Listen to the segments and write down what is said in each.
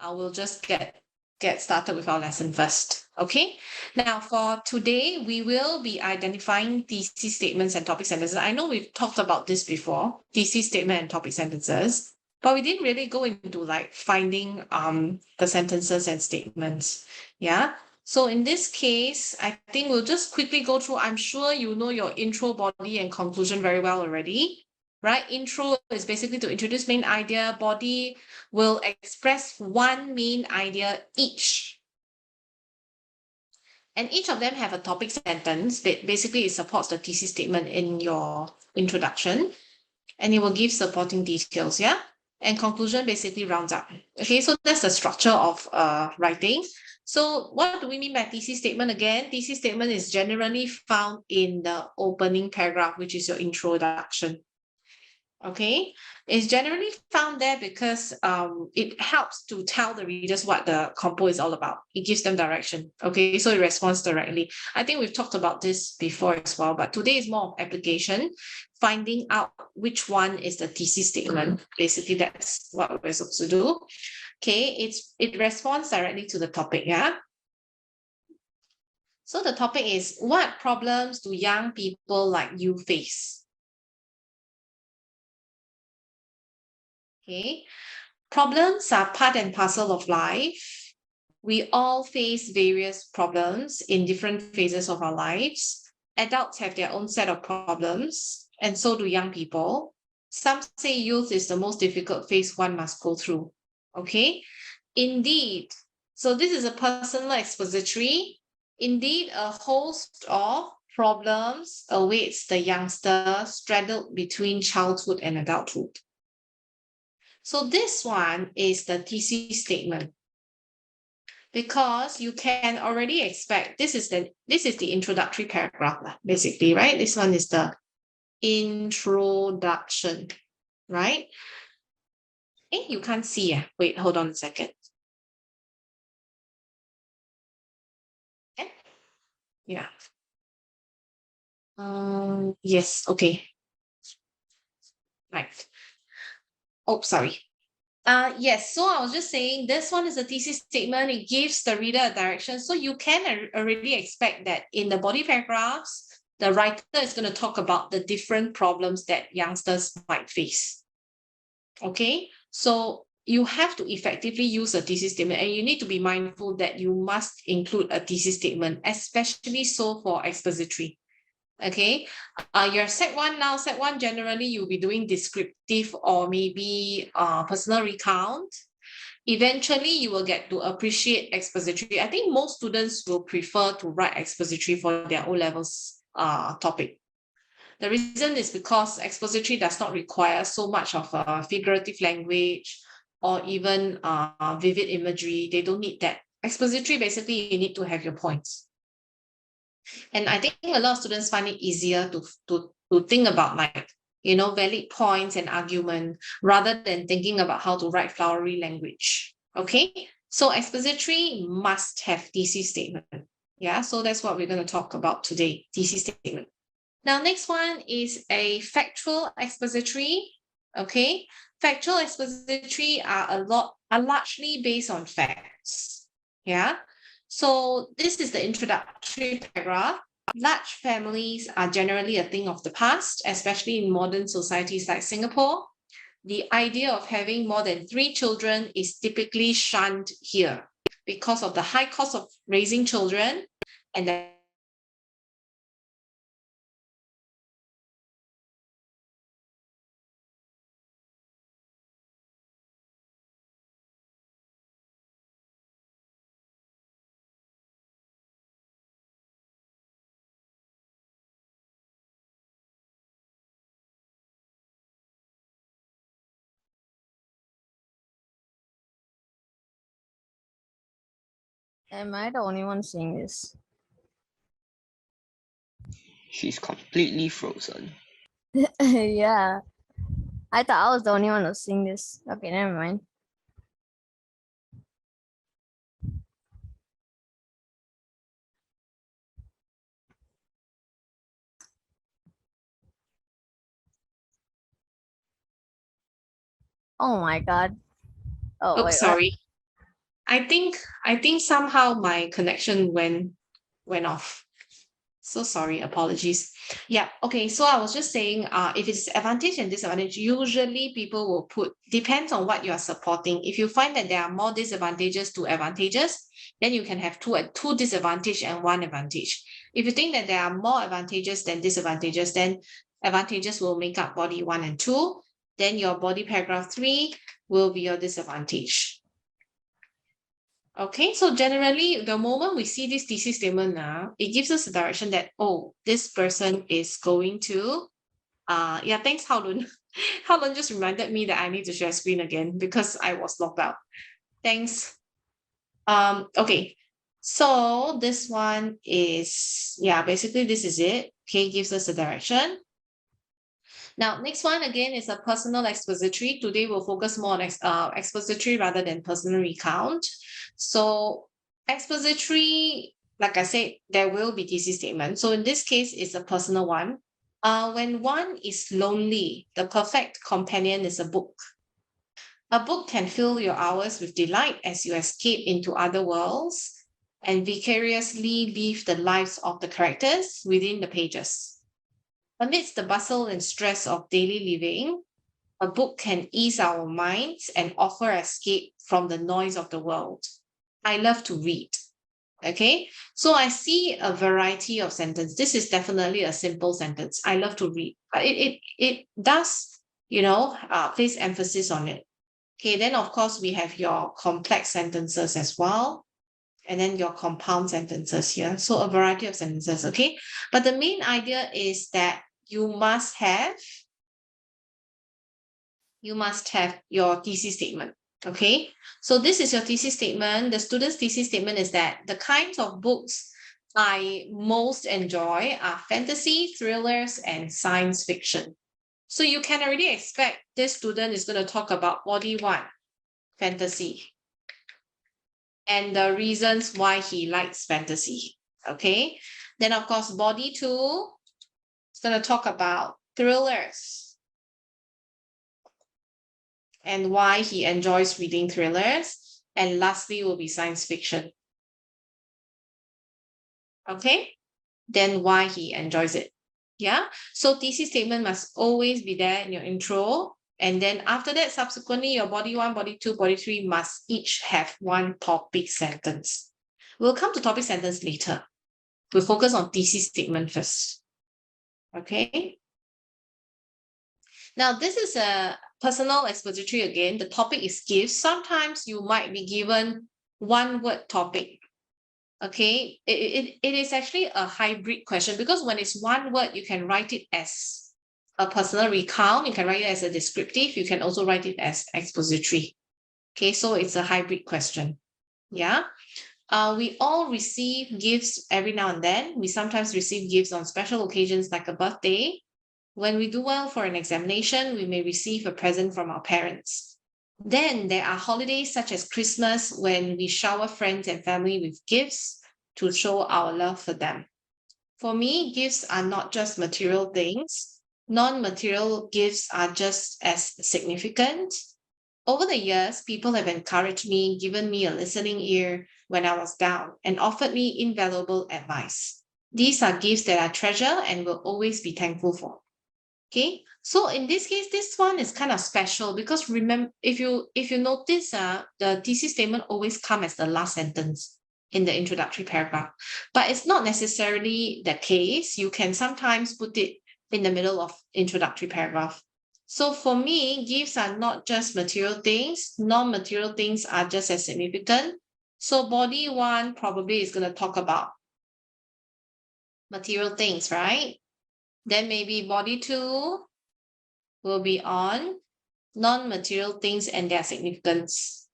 We'll just get started with our lesson first. Okay. Now, for today, we will be identifying thesis statements and topic sentences. I know we've talked about this before, thesis statement and topic sentences, but we didn't really go into like finding the sentences and statements. Yeah. So in this case, I think we'll just quickly go through. I'm sure you know your intro, body, and conclusion very well already, right? Intro is basically to introduce main idea. Body will express one main idea each. And each of them have a topic sentence that basically it supports the thesis statement in your introduction, and it will give supporting details, yeah? And conclusion basically rounds up. Okay, so that's the structure of writing. So what do we mean by thesis statement again? Thesis statement is generally found in the opening paragraph, which is your introduction. Okay, it's generally found there because it helps to tell the readers what the compo is all about. It gives them direction. Okay, so it responds directly. I think we've talked about this before as well, but today is more of application, finding out which one is the thesis statement. Basically, that's what we're supposed to do. Okay, it responds directly to the topic, yeah? So the topic is, what problems do young people like you face? Okay, problems are part and parcel of life. We all face various problems in different phases of our lives. Adults have their own set of problems, and so do young people. Some say youth is the most difficult phase one must go through. Okay, indeed. So this is a personal expository. Indeed, a host of problems awaits the youngster straddled between childhood and adulthood. So this one is the thesis statement, because you can already expect this is the introductory paragraph, basically, right? This one is the introduction, right? You can't see. Wait, hold on a second. Yeah. Yes, okay. Right. Oh, sorry. Yes, so I was just saying this one is a thesis statement. It gives the reader a direction. So you can already expect that in the body paragraphs, the writer is going to talk about the different problems that youngsters might face. Okay, so you have to effectively use a thesis statement, and you need to be mindful that you must include a thesis statement, especially so for expository. Okay, you're Sec 1 now. Sec 1, generally you'll be doing descriptive or maybe personal recount. Eventually you will get to appreciate expository. I think most students will prefer to write expository for their O-levels topic. The reason is because expository does not require so much of a figurative language or even vivid imagery. They don't need that. Expository, basically, you need to have your points. And I think a lot of students find it easier to think about valid points and argument rather than thinking about how to write flowery language. Okay, so expository must have thesis statement. Yeah, so that's what we're going to talk about today, thesis statement. Now, next one is a factual expository. Okay, factual expository are largely based on facts. Yeah. So this is the introductory paragraph. Large families are generally a thing of the past, especially in modern societies like Singapore. The idea of having more than 3 children is typically shunned here because of the high cost of raising children and the Am I the only one seeing this? She's completely frozen. Yeah. I thought I was the only one who's seeing this. Okay, never mind. Oh my god. Oh, wait, sorry. I think somehow my connection went off. So sorry, apologies. Yeah, okay. So I was just saying, if it's advantage and disadvantage, usually people will put depends on what you are supporting. If you find that there are more disadvantages to advantages, then you can have two disadvantage and one advantage. If you think that there are more advantages than disadvantages, then advantages will make up body 1 and 2. Then your body paragraph 3 will be your disadvantage. Okay, so generally, the moment we see this thesis statement now, it gives us a direction that, oh, this person is going to, yeah, thanks, Hao Lun. Hao Lun just reminded me that I need to share screen again because I was logged out. Thanks. Okay, so this one is, yeah, basically this is it. Okay, gives us a direction. Now, next one again is a personal expository. Today we'll focus more on expository rather than personal recount. So expository, like I said, there will be thesis statement. So in this case, it's a personal one. When one is lonely, the perfect companion is a book. A book can fill your hours with delight as you escape into other worlds and vicariously live the lives of the characters within the pages. Amidst the bustle and stress of daily living, a book can ease our minds and offer escape from the noise of the world. I love to read. Okay, so I see a variety of sentences. This is definitely a simple sentence. I love to read, but it does, place emphasis on it. Okay, then of course we have your complex sentences as well, and then your compound sentences here. So a variety of sentences. Okay, but the main idea is that you must have your thesis statement. Okay, so this is your thesis statement. The student's thesis statement is that the kinds of books I most enjoy are fantasy, thrillers, and science fiction. So you can already expect this student is going to talk about body 1, fantasy, and the reasons why he likes fantasy. Okay, then of course body 2 is going to talk about thrillers and why he enjoys reading thrillers. And lastly will be science fiction. Okay, then why he enjoys it. Yeah, so thesis statement must always be there in your intro. And then after that, subsequently, your body 1, body 2, body 3 must each have one topic sentence. We'll come to topic sentence later. We'll focus on thesis statement first. Okay. Now, this is a personal expository again. The topic is gifts. Sometimes you might be given one word topic. Okay, it is actually a hybrid question because when it's one word, you can write it as a personal recount. You can write it as a descriptive. You can also write it as expository. Okay, so it's a hybrid question. Yeah. We all receive gifts every now and then. We sometimes receive gifts on special occasions like a birthday. When we do well for an examination, we may receive a present from our parents. Then there are holidays such as Christmas when we shower friends and family with gifts to show our love for them. For me, gifts are not just material things. Non-material gifts are just as significant. Over the years, people have encouraged me, given me a listening ear when I was down, and offered me invaluable advice. These are gifts that I treasure and will always be thankful for. Okay, so in this case, this one is kind of special because remember, if you notice, the thesis statement always comes as the last sentence in the introductory paragraph, but it's not necessarily the case. You can sometimes put it in the middle of introductory paragraph. So for me, gifts are not just material things. Non-material things are just as significant. So body 1 probably is going to talk about material things, right? Then maybe body 2 will be on non-material things and their significance.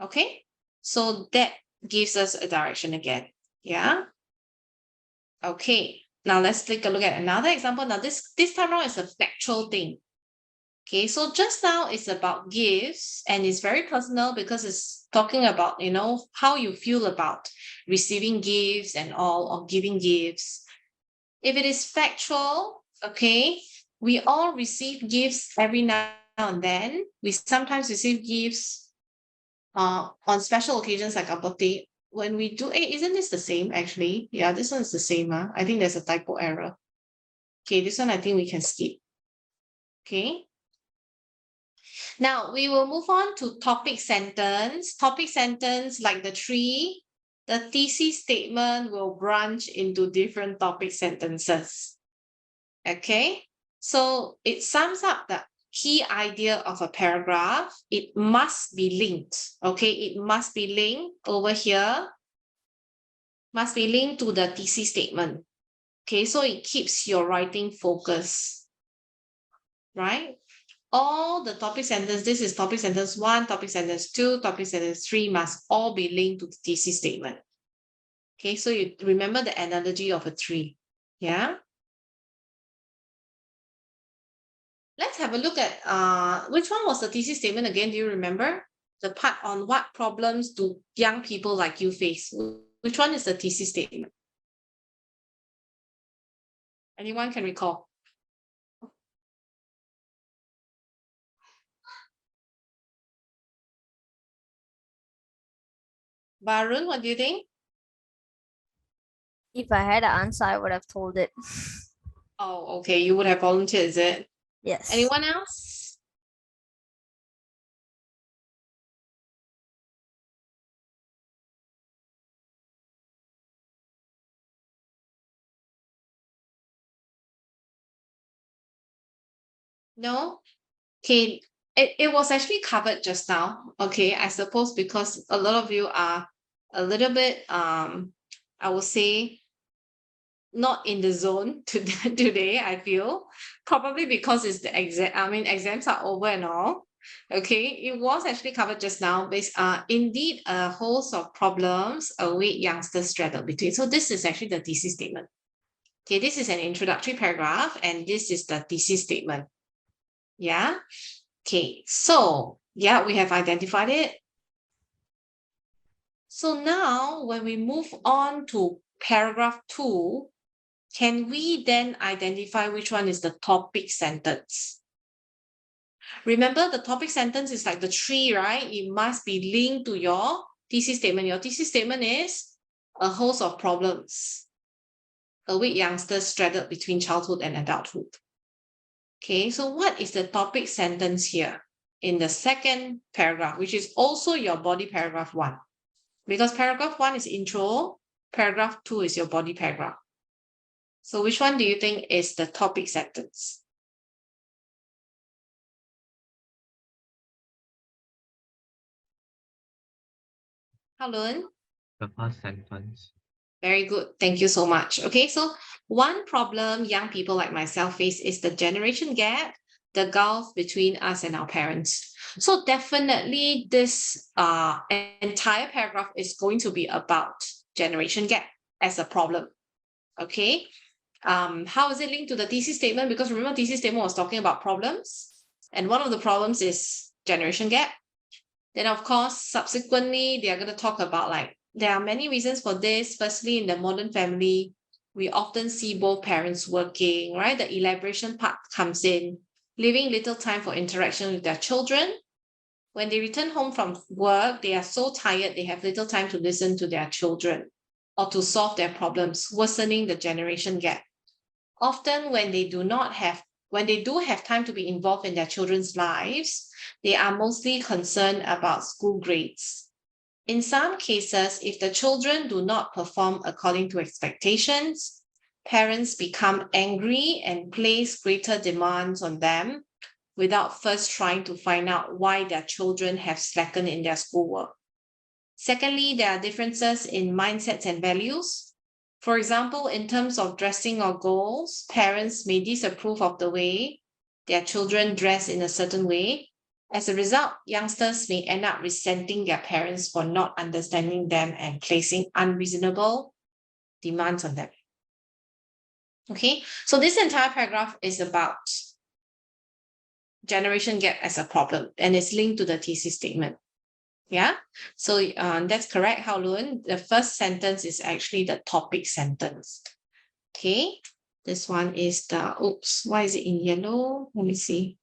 Okay, so that gives us a direction again. Yeah. Okay, now let's take a look at another example. Now this time around is a factual thing. Okay, so just now it's about gifts and it's very personal because it's talking about, how you feel about receiving gifts and all, or giving gifts. If it is factual, okay, we all receive gifts every now and then. We sometimes receive gifts on special occasions like our birthday, when we do, isn't this the same actually? Yeah, this one is the same. I think there's a typo error. Okay, this one I think we can skip. Okay. Now we will move on to topic sentence. Topic sentence, like the tree, the thesis statement will branch into different topic sentences. Okay, so it sums up the key idea of a paragraph. It must be linked. Okay, it must be linked over here. Must be linked to the thesis statement. Okay, so it keeps your writing focus, right? All the topic sentence, this is topic sentence 1, topic sentence 2, topic sentence 3 must all be linked to the thesis statement. Okay, so you remember the analogy of a tree. Yeah. Let's have a look at which one was the thesis statement again? Do you remember? The part on what problems do young people like you face? Which one is the thesis statement? Anyone can recall? Varun, what do you think? If I had an answer, I would have told it. Oh, okay. You would have volunteered, is it? Yes. Anyone else? No? Okay. It was actually covered just now. Okay. I suppose because a lot of you are a little bit, I would say, not in the zone today, I feel. Probably because it's the exam. I mean, exams are over and all. Okay, it was actually covered just now. Indeed, a host of problems await youngsters straddled between. So this is actually the thesis statement. Okay, this is an introductory paragraph, and this is the thesis statement. Yeah. Okay, so yeah, we have identified it. So now when we move on to paragraph 2, can we then identify which one is the topic sentence? Remember, the topic sentence is like the tree, right? It must be linked to your thesis statement. Your thesis statement is a host of problems await youngsters straddled between childhood and adulthood. Okay, so what is the topic sentence here in the second paragraph, which is also your body paragraph 1? Because paragraph 1 is intro, paragraph 2 is your body paragraph. So which one do you think is the topic sentence? Halun? The first sentence. Very good. Thank you so much. Okay, so one problem young people like myself face is the generation gap, the gulf between us and our parents. So definitely this entire paragraph is going to be about generation gap as a problem. Okay. How is it linked to the thesis statement? Because remember, thesis statement was talking about problems, and one of the problems is generation gap. Then, of course, subsequently, they are going to talk about there are many reasons for this. Firstly, in the modern family, we often see both parents working, right? The elaboration part comes in, leaving little time for interaction with their children. When they return home from work, they are so tired, they have little time to listen to their children or to solve their problems, worsening the generation gap. Often when they do have time to be involved in their children's lives, they are mostly concerned about school grades. In some cases, if the children do not perform according to expectations, parents become angry and place greater demands on them without first trying to find out why their children have slackened in their schoolwork. Secondly, there are differences in mindsets and values. For example, in terms of dressing or goals, parents may disapprove of the way their children dress in a certain way. As a result, youngsters may end up resenting their parents for not understanding them and placing unreasonable demands on them. Okay, so this entire paragraph is about generation gap as a problem, and it's linked to the thesis statement. Yeah, so that's correct, Haolun. The first sentence is actually the topic sentence. Okay, this one is the, oops, why is it in yellow? Let me see.